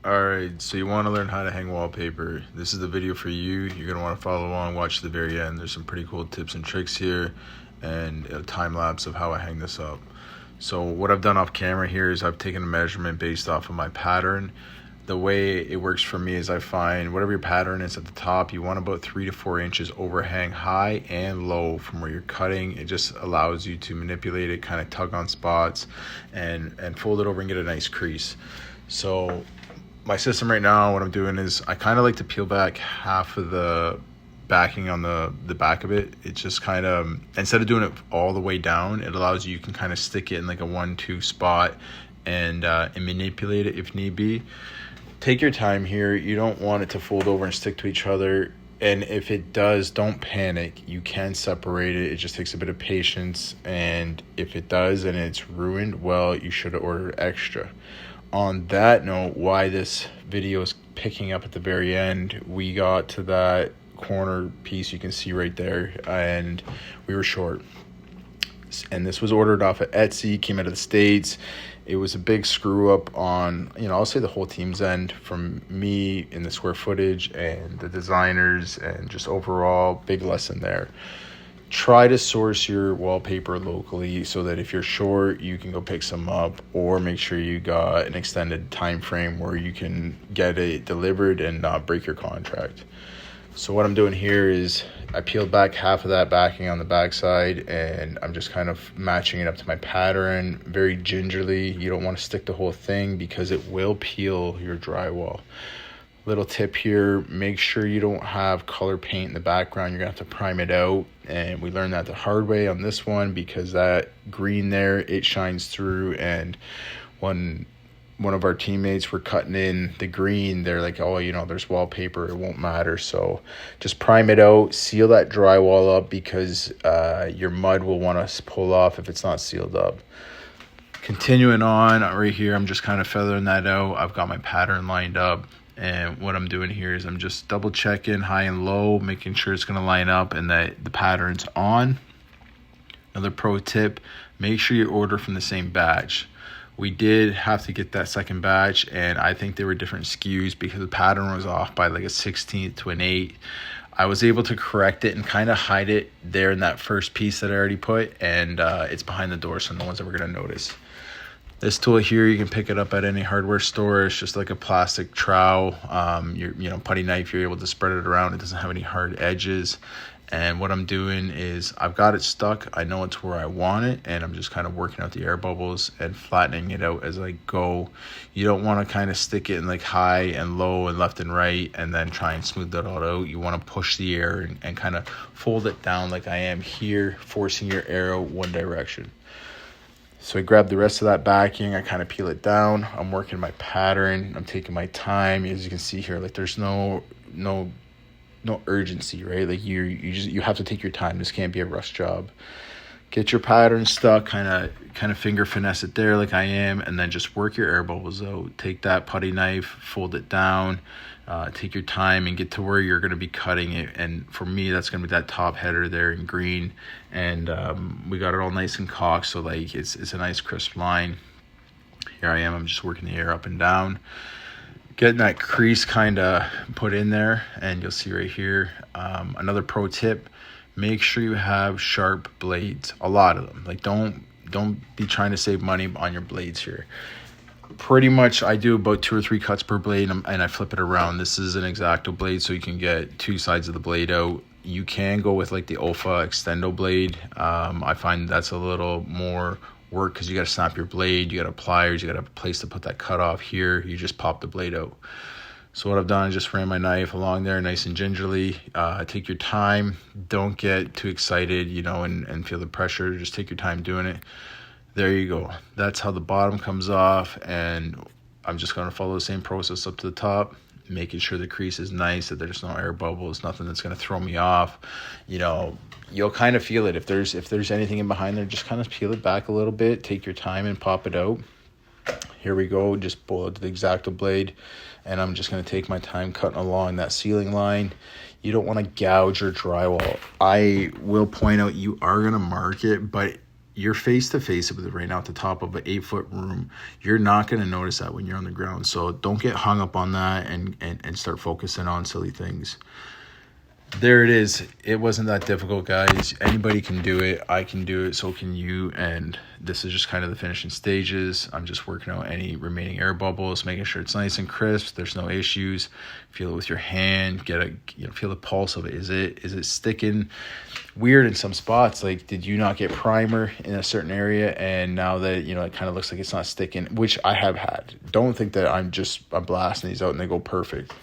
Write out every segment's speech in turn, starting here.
Alright, so you want to learn how to hang wallpaper. This is the video for you. You're going to want to follow along, watch to the very end. There's some pretty cool tips and tricks here and a time lapse of how I hang this up. So what I've done off camera here is I've taken a measurement based off of my pattern. The way it works for me is I find whatever your pattern is at the top, you want about 3 to 4 inches overhang high and low from where you're cutting. It just allows you to manipulate it, kind of tug on spots and fold it over and get a nice crease. So my system right now, what I'm doing is I kind of like to peel back half of the backing on the back of it. It's just kind of, instead of doing it all the way down, it allows you can kind of stick it in like a 1-2 spot and manipulate it if need be. Take your time here. You don't want it to fold over and stick to each other. And if it does, don't panic. You can separate it. It just takes a bit of patience. And if it does and it's ruined, well, you should order extra. On that note, why this video is picking up at the very end, we got to that corner piece you can see right there and we were short. And this was ordered off of Etsy, came out of the States. It was a big screw up on, I'll say the whole team's end, from me in the square footage and the designers, and just overall big lesson there. Try to source your wallpaper locally so that if you're short, you can go pick some up, or make sure you got an extended time frame where you can get it delivered and not break your contract. So what I'm doing here is I peeled back half of that backing on the backside, and I'm just kind of matching it up to my pattern very gingerly. You don't want to stick the whole thing because it will peel your drywall. Little tip here, make sure you don't have color paint in the background. You're gonna have to prime it out, and we learned that the hard way on this one because that green there, it shines through. And when one of our teammates were cutting in the green, they're like, oh, there's wallpaper, it won't matter. So just prime it out, seal that drywall up, because your mud will want to pull off if it's not sealed up. Continuing on right here, I'm just kind of feathering that out. I've got my pattern lined up, and what I'm doing here is I'm just double checking high and low, making sure it's going to line up and that the pattern's on. Another pro tip, make sure you order from the same batch. We did have to get that second batch, and I think they were different SKUs because the pattern was off by like a 16th to an 8. I was able to correct it and kind of hide it there in that first piece that I already put, and it's behind the door, so no one's ever going to notice. This tool here, you can pick it up at any hardware store. It's just like a plastic trowel. Your putty knife, you're able to spread it around. It doesn't have any hard edges. And what I'm doing is I've got it stuck. I know it's where I want it, and I'm just kind of working out the air bubbles and flattening it out as I go. You don't want to kind of stick it in like high and low and left and right and then try and smooth that all out. You want to push the air and kind of fold it down like I am here, forcing your air out one direction. So I grab the rest of that backing, I kind of peel it down. I'm working my pattern, I'm taking my time. As you can see here, like there's no urgency, right? Like you have to take your time. This can't be a rush job. Get your pattern stuck, kind of finger finesse it there like I am, and then just work your air bubbles out. Take that putty knife, fold it down, take your time and get to where you're going to be cutting it. And for me, that's going to be that top header there in green, and we got it all nice and cocked, so like it's a nice crisp line. Here I am, I'm just working the air up and down, getting that crease kind of put in there. And you'll see right here, another pro tip, make sure you have sharp blades, a lot of them. Like don't be trying to save money on your blades here. Pretty much I do about 2 or 3 cuts per blade, and I flip it around. This is an X-Acto blade, so you can get 2 sides of the blade out. You can go with like the Olfa Extendo blade. I find that's a little more work because you got to snap your blade, you got pliers, you got a place to put that cut off here. You just pop the blade out. So what I've done is just ran my knife along there nice and gingerly. Take your time, don't get too excited, and feel the pressure. Just take your time doing it. There you go. That's how the bottom comes off, and I'm just going to follow the same process up to the top, making sure the crease is nice, that there's no air bubbles, nothing that's going to throw me off. You'll kind of feel it. If there's anything in behind there, just kind of peel it back a little bit, take your time and pop it out. Here we go, just pull out the X-Acto blade, and I'm just going to take my time cutting along that ceiling line. You don't want to gouge your drywall. I will point out, you are going to mark it, but you're face to face with it right now at the top of an 8-foot room. You're not going to notice that when you're on the ground. So don't get hung up on that and start focusing on silly things. There it is. It wasn't that difficult, guys. Anybody can do it. I can do it. So can you. And this is just kind of the finishing stages. I'm just working out any remaining air bubbles, making sure it's nice and crisp. There's no issues. Feel it with your hand. Feel the pulse of it. Is it sticking weird in some spots? Like, did you not get primer in a certain area, and now that it kind of looks like it's not sticking, which I have had. Don't think that I'm blasting these out and they go perfect.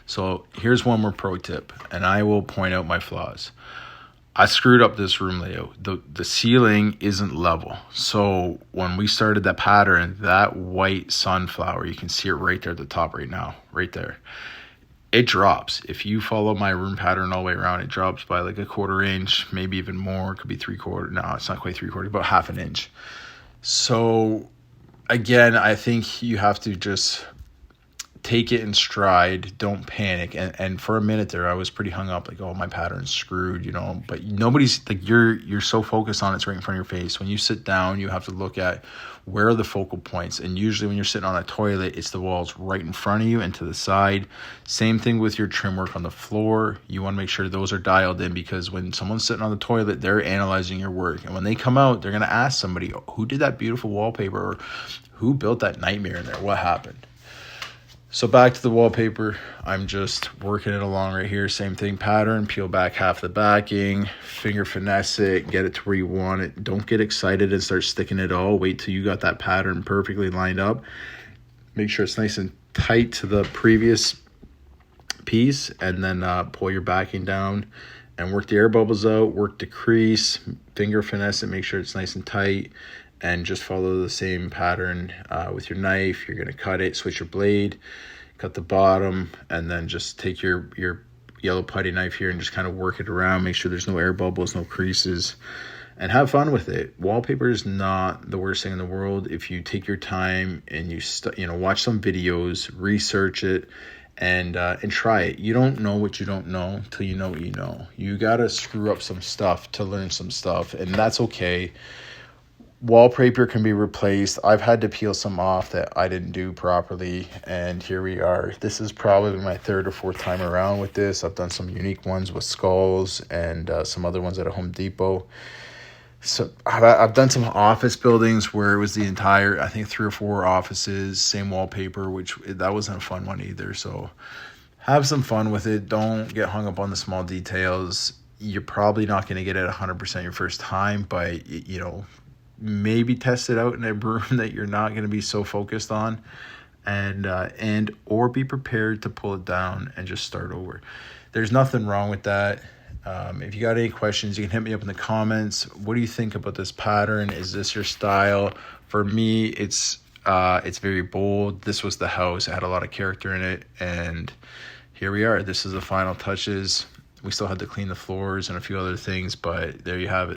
So here's one more pro tip, and I will point out my flaws. I screwed up this room layout. The ceiling isn't level. So when we started that pattern, that white sunflower, you can see it right there at the top right now, right there. It drops. If you follow my room pattern all the way around, it drops by like a 1/4 inch, maybe even more. It could be 3/4. No, it's not quite 3/4, about 1/2 inch. So again, I think you have to just take it in stride. Don't panic. And for a minute there, I was pretty hung up, like, oh, my pattern's screwed, but nobody's like, you're so focused on it's right in front of your face. When you sit down, you have to look at where are the focal points. And usually when you're sitting on a toilet, it's the walls right in front of you and to the side. Same thing with your trim work on the floor. You want to make sure those are dialed in, because when someone's sitting on the toilet, they're analyzing your work. And when they come out, they're going to ask somebody, who did that beautiful wallpaper, or who built that nightmare in there? What happened? So back to the wallpaper, I'm just working it along right here. Same thing, pattern, peel back half the backing, finger finesse it, get it to where you want it. Don't get excited and start sticking it all. Wait till you got that pattern perfectly lined up. Make sure it's nice and tight to the previous piece, and then pull your backing down and work the air bubbles out, work the crease, finger finesse it, make sure it's nice and tight. And just follow the same pattern with your knife. You're going to cut it, switch your blade, cut the bottom, and then just take your yellow putty knife here and just kind of work it around. Make sure there's no air bubbles, no creases, and have fun with it. Wallpaper is not the worst thing in the world if you take your time and you watch some videos, research it, and try it. You don't know what you don't know till you know what you know. You got to screw up some stuff to learn some stuff, and that's okay. Wallpaper can be replaced. I've had to peel some off that I didn't do properly, and here we are. This is probably my 3rd or 4th time around with this. I've done some unique ones with skulls and some other ones at a Home Depot. So I've done some office buildings where it was the entire, I think 3 or 4 offices, same wallpaper, which that wasn't a fun one either. So have some fun with it. Don't get hung up on the small details. You're probably not going to get it 100% your first time, but maybe test it out in a room that you're not going to be so focused on, and or be prepared to pull it down and just start over. There's nothing wrong with that. If you got any questions, you can hit me up in the comments. What do you think about this pattern? Is this your style? For me, it's very bold. This was the house. It had a lot of character in it, and here we are. This is the final touches. We still had to clean the floors and a few other things, but there you have it.